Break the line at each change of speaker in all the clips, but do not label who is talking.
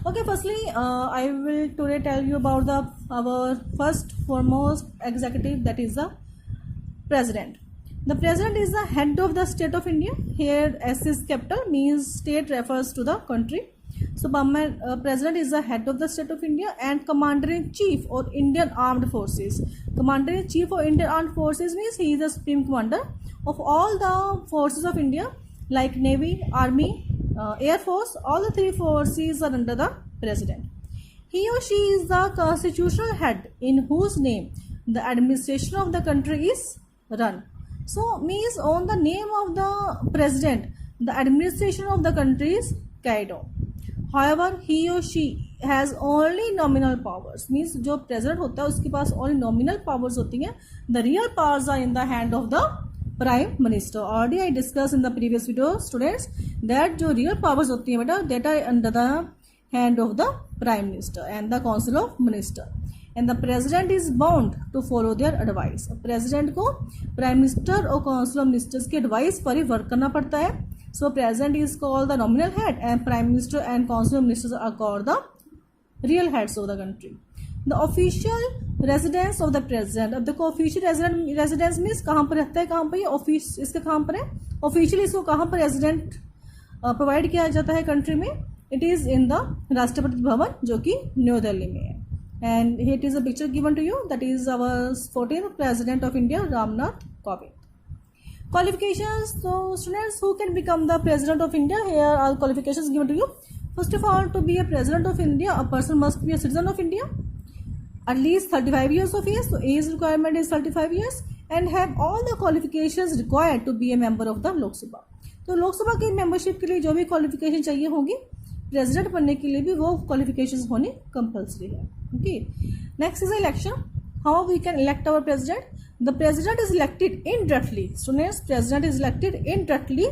Okay, firstly, I will today tell you about our first foremost executive, that is the president. The president is the head of the state of India. Here, S is capital, means state refers to the country. So, president is the head of the state of India and commander in chief or Indian Armed Forces. Commander in chief of Indian Armed Forces means he is the supreme commander of all the forces of India, like Navy, Army, Air Force. All the three forces are under the president. He or she is the constitutional head in whose name the administration of the country is run. So, means on the name of the president, the administration of the country is carried on. However, he or she has only nominal powers. Means जो president होता है उसके पास only nominal powers होती हैं. The real powers are in the hand of the prime minister. Already I discussed in the previous video, students, that जो real powers होती हैं बेटा, that are under the hand of the prime minister and the council of minister. And the president is bound to follow their advice. President को prime minister और council of ministers की advice पर ही work करना पड़ता है. So president is called the nominal head and prime minister and council of ministers are called the real heads of the country. The official residence of the president. अब देखो official residence means कहाँ पर रहता है, कहाँ पर ये office इसका कहाँ पर है. Officially इसको कहाँ पर resident प्रोवाइड किया जाता है कंट्री में. It is in the Rashtrapati Bhavan जो कि न्यू दिल्ली में है. And here it is a picture given to you, that is our 14th president of India, Ramnath Kovind. Qualifications. So students, who can become the president of India? Here are qualifications given to you. First of all, to be a president of India, a person must be a citizen of India, at least 35 years of age. So age requirement is 35 years and have all the qualifications required to be a member of the Lok Sabha. तो लोकसभा की membership के लिए जो भी qualification चाहिए होगी, president बनने के लिए भी वो क्वालिफिकेशंस होनी कंपल्सरी है. Okay, next is election. How we can elect our president? The president is elected indirectly. Students, president is elected indirectly,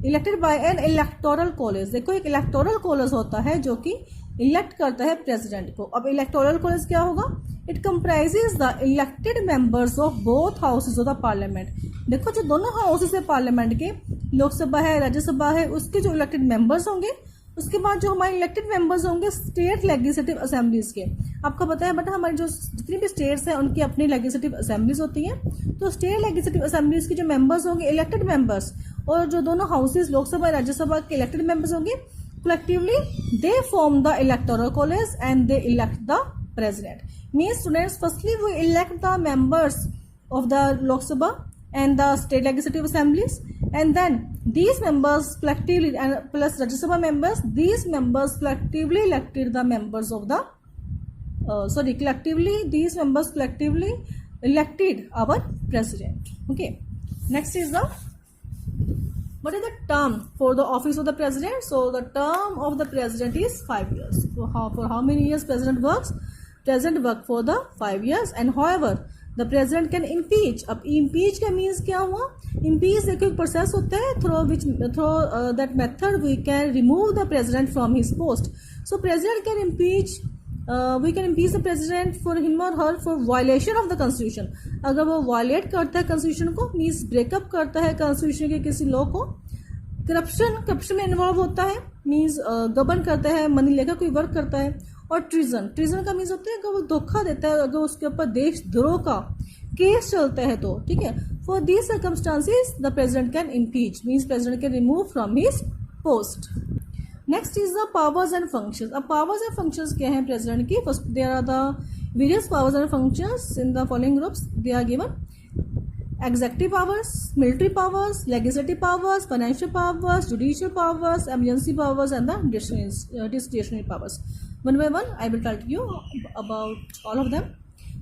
elected by an electoral college. देखो एक इलेक्टोरल कॉलेज होता है जो कि इलेक्ट करता है प्रेसिडेंट को. अब इलेक्टोरल कॉलेज क्या होगा? It comprises the elected members of both houses of the parliament. देखो जो दोनों हाउसेज है पार्लियामेंट के, लोकसभा है, राज्यसभा है, उसके जो इलेक्टेड मेंबर्स होंगे, उसके बाद जो हमारे इलेक्टेड मेंबर्स होंगे स्टेट लेजिस्लेटिव असेंबलीज के. आपको पता है बेटा हमारी जो जितनी भी स्टेट्स हैं उनकी अपनी लेजिस्लेटिव असेंबलीज होती हैं. तो स्टेट लेजिस्लेटिव असेंबलीज के जो मेंबर्स होंगे इलेक्टेड मेंबर्स, और जो दोनों हाउसेज लोकसभा राज्यसभा के इलेक्टेड मेंबर्स होंगे, collectively they form the electoral college and they elect the president. Means students, firstly we elect the members of the Lok Sabha and the state legislative assemblies, and then these members collectively and plus Rajya Sabha members, these members collectively elected the members of the collectively these members collectively elected our president. Okay, next is the what is the term for the office of the president? So the term of the president is 5 years. So for how many years president works? President work for the 5 years. And however the president can impeach. अब impeach का means क्या हुआ? Impeach एक process होता है through that method we can remove the president from his post. So president can impeach. We can impeach the president for him or her for violation of the constitution. अगर वो violate करता है constitution को, means breakup करता है constitution के किसी law को, corruption में involve होता है, means govern करता है, money लेकर कोई work करता है, और treason का means होता है अगर वो धोखा देता है, अगर उसके ऊपर देशद्रोह का केस चलता है तो ठीक है. For these circumstances the president can impeach, means president can remove from his post. Next is the powers and functions. अब powers and functions क्या हैं president की? First there are the various powers and functions in the following groups. They are given: executive powers, military powers, legislative powers, financial powers, judicial powers, emergency powers, and the discretionary powers. One by one I will tell you about all of them.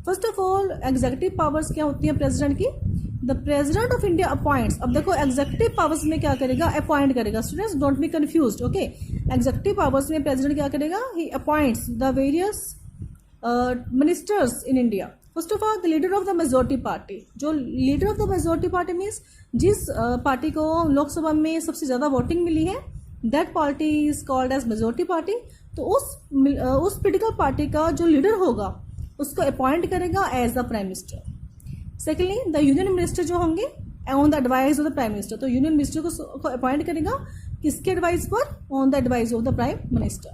First of all, executive powers क्या होती है president की? The president of India appoints. अब देखो executive powers में क्या करेगा? Appoint करेगा. Students don't be confused. Okay, executive powers में president क्या करेगा? He appoints the various ministers in India. First of all, the leader of the majority party. जो leader of the majority party means जिस party को लोकसभा में सबसे ज्यादा voting मिली है, that party is called as majority party. तो उस political party का जो लीडर होगा उसको अपॉइंट करेगा as the prime minister. Secondly the union minister जो होंगे on the advice of the prime minister, तो यूनियन मिनिस्टर को अपॉइंट करेगा किसके एडवाइस पर? On the advice of the prime minister.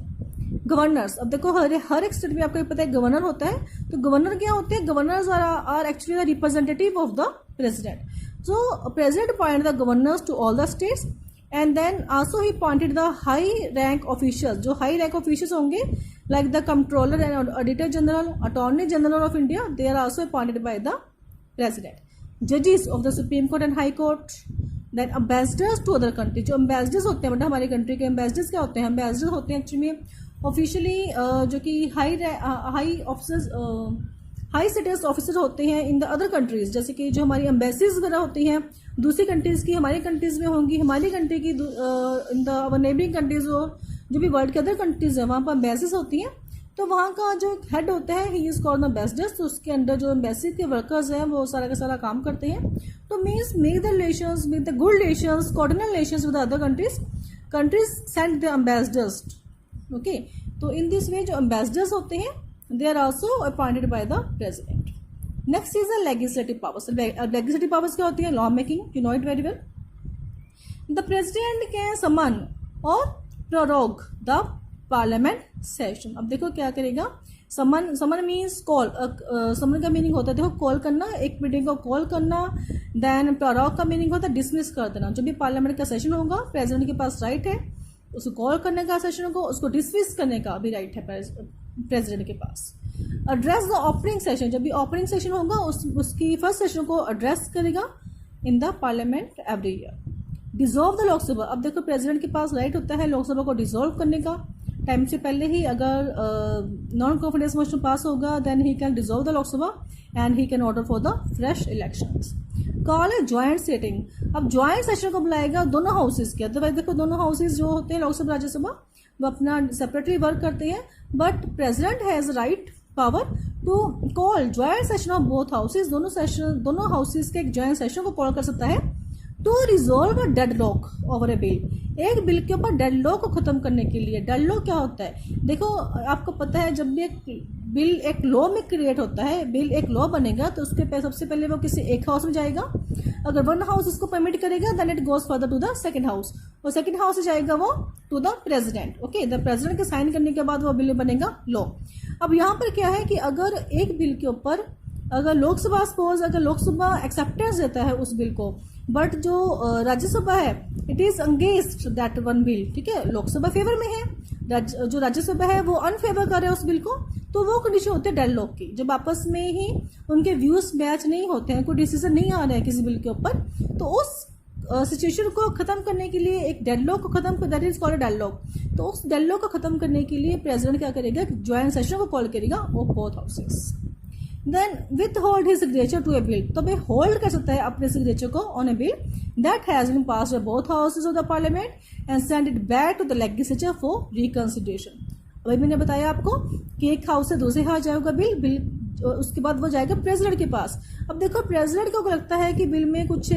Governors, अब देखो हर एक स्टेट में आपको पता है गवर्नर होता है, तो गवर्नर क्या होते हैं, governors are actually the representative of the president. So president appoint the governors to all the states and then also he appointed the high rank officials, जो हाई रैंक ऑफिशियल्स होंगे like the controller and auditor general, attorney general of India, they are also appointed by the president. जजेस of the supreme court and high court, then ambassadors to other country, जो ambassadors होते हैं मतलब हमारी country के ambassadors क्या होते हैं, एम्बेसडर्स होते हैं एक्चुअली ऑफिशियली जो कि high officers, high status officer होते हैं इन द अदर कंट्रीज, जैसे कि जो हमारी एम्बेसीज वगैरह होती हैं दूसरी कंट्रीज की हमारी कंट्रीज में होंगी, हमारी कंट्री की in the our neighbouring countries, जो भी वर्ल्ड के अदर कंट्रीज है वहाँ पर एम्बेसीज होती हैं, तो वहाँ का जो हेड होता है ही इज कॉल्ड एम्बेसडर्स. तो उसके अंडर जो एम्बेसी के वर्कर्स हैं वो सारा का सारा काम करते हैं. तो means make the relations, make the good relations, coordinate relations with other countries send the ambassadors. Okay, तो इन दिस वे जो एम्बेसडर्स होते हैं they are also appointed by the president. Next is the legislative powers. Legislative powers क्या होती है, law making, you know it very well. The president can summon or prorogue the parliament session. अब देखो क्या करेगा, समन means call, समन का meaning होता है देखो कॉल करना, एक मीटिंग को कॉल करना. देन प्रोरोग का मीनिंग होता है डिसमिस कर देना. जो भी पार्लियामेंट का सेशन होगा प्रेसिडेंट के पास राइट है उसको कॉल करने का, सेशन को उसको डिसमिस करने का भी राइट है प्रेसिडेंट के पास. एड्रेस द ओपनिंग सेशन, जब भी ओपनिंग सेशन होगा उसकी फर्स्ट सेशन को एड्रेस करेगा इन the parliament every year. Dissolve the Lok Sabha, अब देखो प्रेसिडेंट के पास राइट होता है लोकसभा को डिसॉल्व करने का. टाइम से पहले ही अगर नॉन कॉन्फिडेंस मोशन पास होगा then he can dissolve the Lok Sabha and he can order for the fresh elections. Call है ज्वाइंट सिटिंग, अब ज्वाइंट सेशन को बुलाएगा दोनों हाउसेज के. अदरवाइज देखो दोनों हाउसेज जो होते हैं लोकसभा राज्यसभा वो अपना सेपरेटली वर्क करते हैं, but president has right power to call joint session of both houses. दोनों हाउसेज के एक ज्वाइंट सेशन को कॉल कर सकता है to resolve a deadlock over a bill. एक बिल के ऊपर डेडलॉक को खत्म करने के लिए. डेडलॉक क्या होता है, देखो आपको पता है जब भी एक बिल एक लॉ में क्रिएट होता है, बिल एक लॉ बनेगा तो उसके सबसे पहले वो किसी एक हाउस में जाएगा. अगर वन हाउस उसको परमिट करेगा then it goes further to the second house, और सेकंड हाउस से जाएगा वो to the president. Okay, the president के साइन करने के बाद वो बिल बनेगा लॉ. अब यहाँ पर क्या है कि अगर एक बिल के ऊपर अगर लोकसभा सपोज अगर लोकसभा एक्सेप्टेंस देता है उस बिल को, बट जो राज्यसभा है it is against that one bill, ठीक है, लोकसभा फेवर में है, जो राज्यसभा है वो अनफेवर कर रहा है उस बिल को, तो वो कंडीशन होती है डेडलॉक की. जब आपस में ही उनके व्यूज मैच नहीं होते हैं, कोई डिसीजन नहीं आ रहा है किसी बिल के ऊपर, तो उस सिचुएशन को खत्म करने के लिए एक डेडलॉक को खत्म, दैट इज कॉल्ड डेडलॉक. तो उस डेडलॉक को खत्म करने के लिए प्रेसिडेंट क्या करेगा, ज्वाइंट सेशन को कॉल करेगा of both houses. Then withhold his signature to a bill, तो भाई होल्ड कर सकता है अपने सिग्नेचर को on a bill that has been passed by both houses of the parliament and send it back to the legislature for reconsideration. अभी मैंने बताया आपको कि एक हाउस से दूसरे हाउस जाएगा बिल, उसके बाद वो जाएगा प्रेसिडेंट के पास. अब देखो प्रेसिडेंट को लगता है कि बिल में कुछ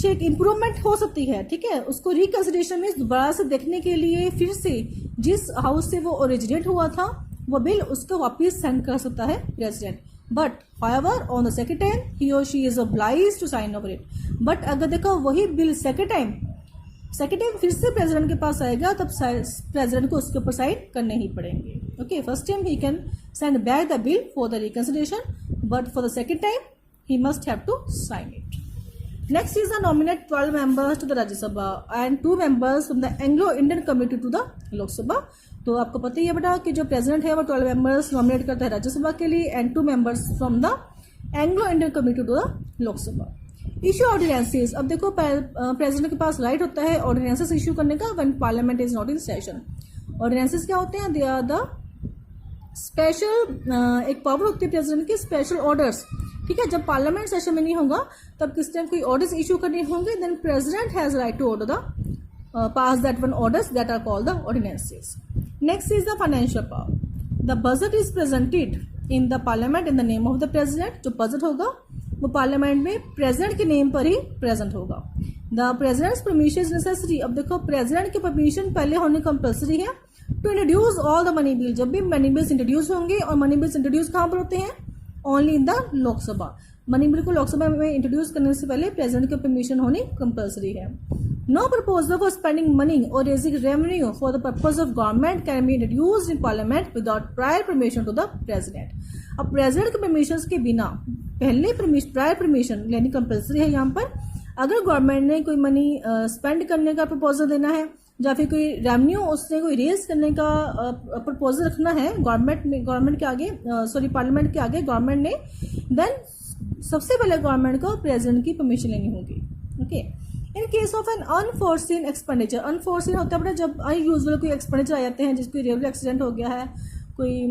एक इम्प्रूवमेंट हो सकती है, ठीक है, उसको रिकंसिडरेशन में दोबारा से देखने के लिए फिर से जिस हाउस से वो ओरिजिनेट हुआ था वो बिल उसको वापस सेंड कर सकता है president. But however on the second time he or she is obliged to sign over it. But अगर देखो वही बिल सेकंड टाइम फिर से प्रेसिडेंट के पास आएगा तब प्रेसिडेंट को उसके ऊपर साइन करने ही पड़ेंगे. Okay, first time he can send back the bill for the reconsideration, but for the second time he must have to sign it. Next is the nominate 12 members to the Rajya Sabha and 2 members from the Anglo-Indian Committee to the Lok Sabha. तो आपको पता ही है बेटा कि जो president है वो 12 members nominate करता है राज्यसभा के लिए and 2 members from the Anglo-Indian committee to the Lok Sabha. Issue ordinances, अब देखो प्रेसिडेंट के पास राइट होता है ऑर्डिनेंसेस इश्यू करने का when parliament is not in session. Ordinances क्या होते हैं, दे आर द स्पेशल एक पावर होती है प्रेसिडेंट की, स्पेशल ऑर्डर्स, ठीक है. जब पार्लियामेंट सेशन में नहीं होगा तब किस टाइम कोई ऑर्डर्स इशू करने होंगे then president has right to order the pass that one orders that are called the ordinances. Next is the financial power. The budget is presented in the parliament in the name of the president. जो budget होगा वो parliament में president के name पर ही present होगा. The president's permission is necessary. अब देखो प्रेसिडेंट की परमिशन पहले होनी कंपल्सरी है to introduce all the money bill. जब भी मनी बिल्स इंट्रोड्यूस होंगे, और मनी बिल्स इंट्रोड्यूस कहाँ पर होते हैं, only in the Lok Sabha. Money bill को लोकसभा में इंट्रोड्यूस करने से पहले प्रेसिडेंट की परमिशन होनी कंपल्सरी है. No proposal for spending money or raising revenue for the purpose of government can be introduced in parliament without prior permission to the president. अब president के परमिशन के बिना पहले प्रायर परमिशन लेनी compulsory है यहाँ पर। अगर गवर्नमेंट ने कोई मनी स्पेंड करने का प्रपोजल देना है या फिर कोई रेवेन्यू उसने कोई रेज करने का प्रपोजल रखना है गवर्नमेंट के आगे, पार्लियामेंट के आगे गवर्नमेंट ने, देन सबसे पहले गवर्नमेंट को प्रेसिडेंट की परमिशन लेनी होगी। Okay, in case of an unforeseen expenditure, unforeseen होता है बेटा जब अनयूजुअल कोई एक्सपेंडिचर आ जाते हैं, जिसको रेलवे एक्सीडेंट हो गया है, कोई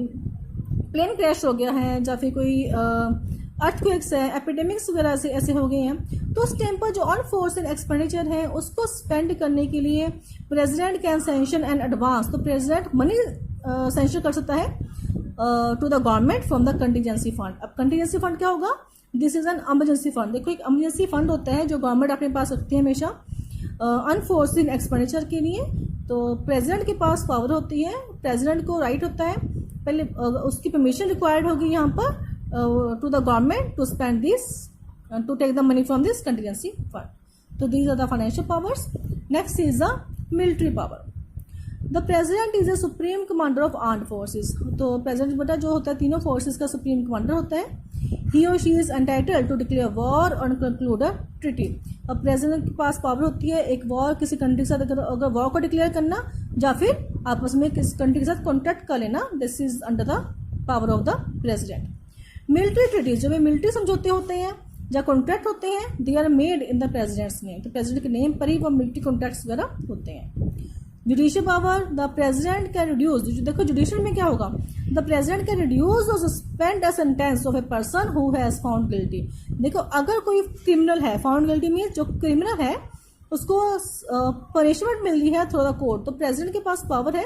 प्लेन क्रैश हो गया है, या फिर कोई अर्थक्वेक्स है, एपिडेमिक्स वगैरह से ऐसे हो गए हैं, तो उस टाइम पर जो अनफोर्सिन एक्सपेंडिचर है उसको स्पेंड करने के लिए president can sanction and advance, तो प्रेसिडेंट मनी सैंक्शन कर सकता है to the government from the contingency fund. अब कंटीजेंसी फंड क्या होगा? This is an emergency fund. देखो एक इमरजेंसी फंड होता है जो गवर्नमेंट अपने पास रखती है हमेशा अनफोर्सिन एक्सपेंडिचर के लिए। तो प्रेसिडेंट के पास पावर होती है, प्रेसिडेंट को राइट होता है, पहले उसकी परमिशन रिक्वायर्ड होगी यहाँ पर to the government to spend this to take the money from this contingency fund. So these are the financial powers. Next is the military power. The president is the supreme commander of armed forces. तो president बेटा जो होता है तीनों forces का supreme commander होता है। He or she is entitled to declare war or conclude a treaty. अब president के पास power होती है एक war किसी country के साथ अगर war को declare करना या फिर आपस में किसी country के साथ contract कर लेना, this is under the power of the president. Military treaties, जब मिलिट्री समझौते होते हैं या कॉन्ट्रैक्ट होते हैं, they are made in the president's name, तो प्रेसिडेंट के नेम पर ही वो मिलिट्री कॉन्ट्रैक्ट्स वगैरह होते हैं। Judicial power, the president can reduce, देखो जुडिशियल में क्या होगा, द प्रेसिडेंट कैन रिड्यूस और suspend a sentence of a person who has found guilty. देखो अगर कोई क्रिमिनल है, फाउंड गिल्टी मीन जो क्रिमिनल है उसको पनिशमेंट मिल रही है थ्रू द कोर्ट, तो प्रेसिडेंट के पास पावर है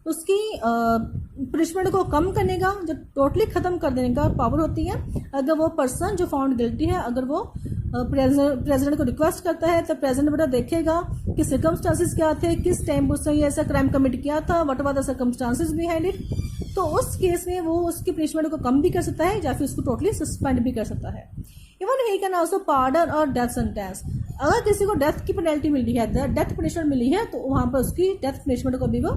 उसकी पनिशमेंट को कम करने का, जो टोटली खत्म कर देने का पावर होती है। अगर वो पर्सन जो फाउंड गिल्टी है अगर वो प्रेसिडेंट को रिक्वेस्ट करता है तो प्रेसिडेंट बेटा देखेगा कि सर्कमस्टांसिस क्या थे, किस टाइम उसने ये ऐसा क्राइम कमिट किया था, what were the circumstances behind it, तो उस केस में वो उसकी पनिशमेंट को कम भी कर सकता है या फिर उसको टोटली सस्पेंड भी कर सकता है। Even he can also pardon और डेथ सेंटेंस, अगर किसी को डेथ की पेनल्टी मिली है, डेथ पनिशमेंट मिली है, तो वहां पर उसकी डेथ पनिशमेंट को भी वो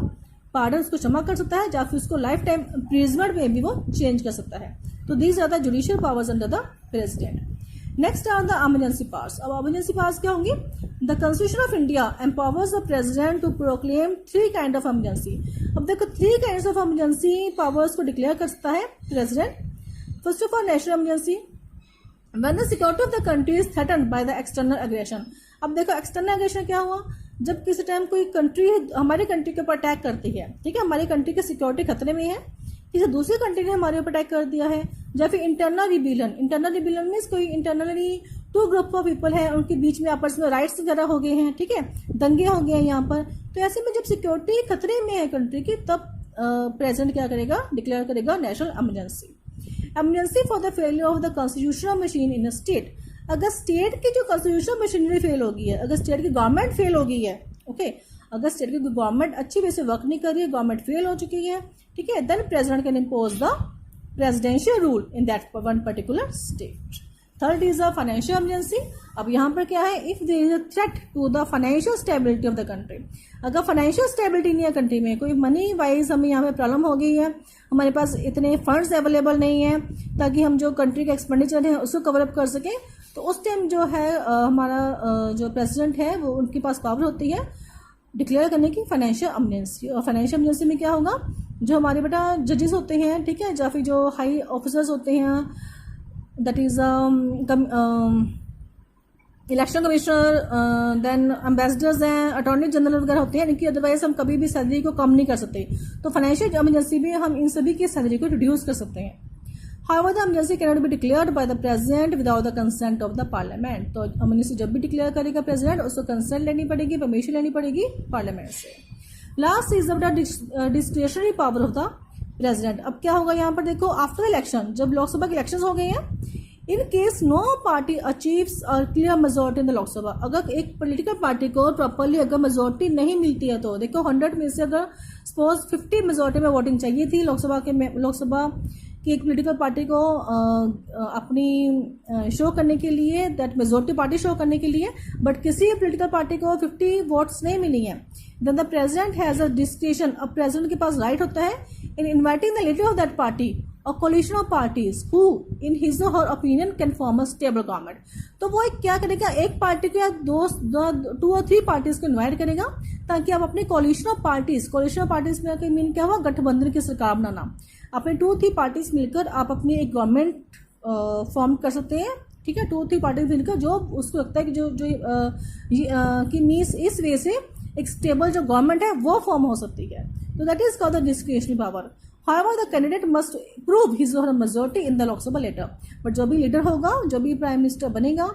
पार्डन उसको क्षमा कर सकता है या फिर उसको लाइफ टाइम इम्प्रिजमेंट में भी वो चेंज कर सकता है। तो these are the judicial powers under the president. Next are the emergency powers. अब इमरजेंसी पावर्स क्या होंगी? The constitution of India empowers the president to proclaim 3 kind of emergency. अब देखो 3 काइंड्स ऑफ इमरजेंसी पावर्स को declare कर सकता है president. First of all national emergency, when the security of the country is threatened by the external aggression। अब देखो external aggression क्या हुआ, जब किसी टाइम कोई कंट्री हमारे कंट्री के ऊपर अटैक करती है, ठीक है, हमारी कंट्री की सिक्योरिटी खतरे में है, किसी दूसरी कंट्री ने हमारे ऊपर अटैक कर दिया है, या फिर internal rebellion. Internal rebellion means कोई इंटरनली 2 ग्रुप ऑफ पीपल है, उनके बीच में आपस में राइट्स वगैरह हो गए हैं, ठीक है, दंगे हो गए हैं यहाँ पर। तो ऐसे में जब सिक्योरिटी खतरे में है कंट्री की, तब प्रेसिडेंट क्या करेगा? डिक्लेयर करेगा national emergency. Emergency for the failure of the constitutional machine in a state. अगर स्टेट की जो कॉन्स्टिट्यूशनल मशीनरी फेल हो गई है, अगर स्टेट की गवर्नमेंट फेल हो गई है, ओके, अगर स्टेट की गवर्नमेंट अच्छी वे से वर्क नहीं कर रही है, गवर्नमेंट फेल हो चुकी है, ठीक है, then president can impose the presidential rule in that one particular state. Third is a financial emergency. अब यहाँ पर क्या है? If there is a threat to the financial stability of the country. अगर फाइनेंशियल स्टेबिलिटी नहीं है country में, कोई मनी वाइज हमें यहाँ पे प्रॉब्लम हो गई है, हमारे पास इतने फंड्स अवेलेबल नहीं है ताकि हम जो कंट्री का एक्सपेंडिचर है उसको कवर अप कर सकें, तो उस टाइम जो है हमारा जो प्रेसिडेंट है वो उनके पास पावर होती है डिक्लेयर करने की फाइनेंशियल इमरजेंसी। और फाइनेंशियल इमरजेंसी में क्या होगा? जो हमारे बेटा जजेस होते हैं, ठीक है, या फिर जो हाई ऑफिसर्स होते हैं, that is election commissioner, then ambassadors हैं, अटॉर्नी जनरल वगैरह होते हैं, इनकी अदरवाइज हम कभी भी सैलरी को कम नहीं कर सकते, तो फाइनेंशियल इमरजेंसी में हम इन सभी की सैलरी को रिड्यूस कर सकते हैं। However, the emergency cannot be declared by the president without the consent of the parliament। तो इमरजेंसी जब भी डिक्लेयर करेगा प्रेसिडेंट, उसको कंसेंट लेनी पड़ेगी, परमिशन लेनी पड़ेगी पार्लियामेंट से। Last is the discretionary power of the president. अब क्या होगा यहाँ पर देखो, आफ्टर इलेक्शन, जब लोकसभा के इलेक्शन हो गए हैं, in case no party achieves a clear majority in the Lok Sabha. अगर एक पोलिटिकल पार्टी को प्रॉपरली अगर मेजोरिटी नहीं मिलती है, तो देखो 100 में से अगर सपोज 50 मेजोरिटी में वोटिंग चाहिए थी लोकसभा कि एक पोलिटिकल पार्टी को अपनी शो करने के लिए, दैट मेजोरिटी पार्टी शो करने के लिए, बट किसी पोलिटिकल पार्टी को 50 वोट्स नहीं मिली है, then the president has a discretion, अब प्रेसिडेंट के पास राइट होता है in inviting the leader of that party or coalition of parties who in his or her opinion can form a stable government. तो वो क्या करेगा, एक पार्टी को या 2 और 3 पार्टीज को इन्वाइट करेगा ताकि आप अपने कोलिशन ऑफ पार्टीज में मीन क्या हुआ, गठबंधन की सरकार बनाना, अपने 2-3 पार्टीज मिलकर आप अपनी एक गवर्नमेंट फॉर्म कर सकते हैं, ठीक है। 2-3 पार्टीज मिलकर जो उसको लगता है कि जो कि मीन्स इस वे से एक स्टेबल जो गवर्नमेंट है वो फॉर्म हो सकती है। तो that is called the discretionary power. However, the candidate must prove his or her majority in the Lok Sabha later. But जो भी लीडर होगा, जो भी प्राइम मिनिस्टर बनेगा,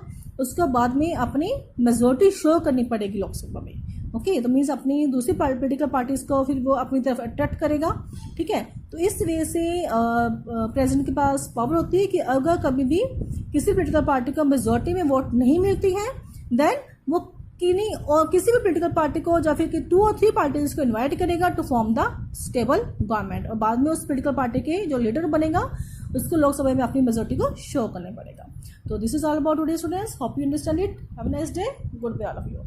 उसके बाद में अपनी मेजोरिटी शो करनी पड़ेगी लोकसभा में। ओके, तो मीन्स अपनी दूसरी पोलिटिकल पार्टीज को फिर वो अपनी तरफ अट्रैक्ट करेगा, ठीक है। तो इस वजह से प्रेसिडेंट के पास पावर होती है कि अगर कभी भी किसी पोलिटिकल पार्टी को मेजोरिटी में वोट नहीं मिलती है, देन वो किसी भी पोलिटिकल पार्टी को या फिर 2 और 3 पार्टीज को इनवाइट करेगा to form the stable government, और बाद में उस पोलिटिकल पार्टी के जो लीडर बनेगा उसको लोकसभा में अपनी मेजोरिटी को शो करने पड़ेगा। तो this is all about today students, hope you understand it. Have a nice day, goodbye all of you.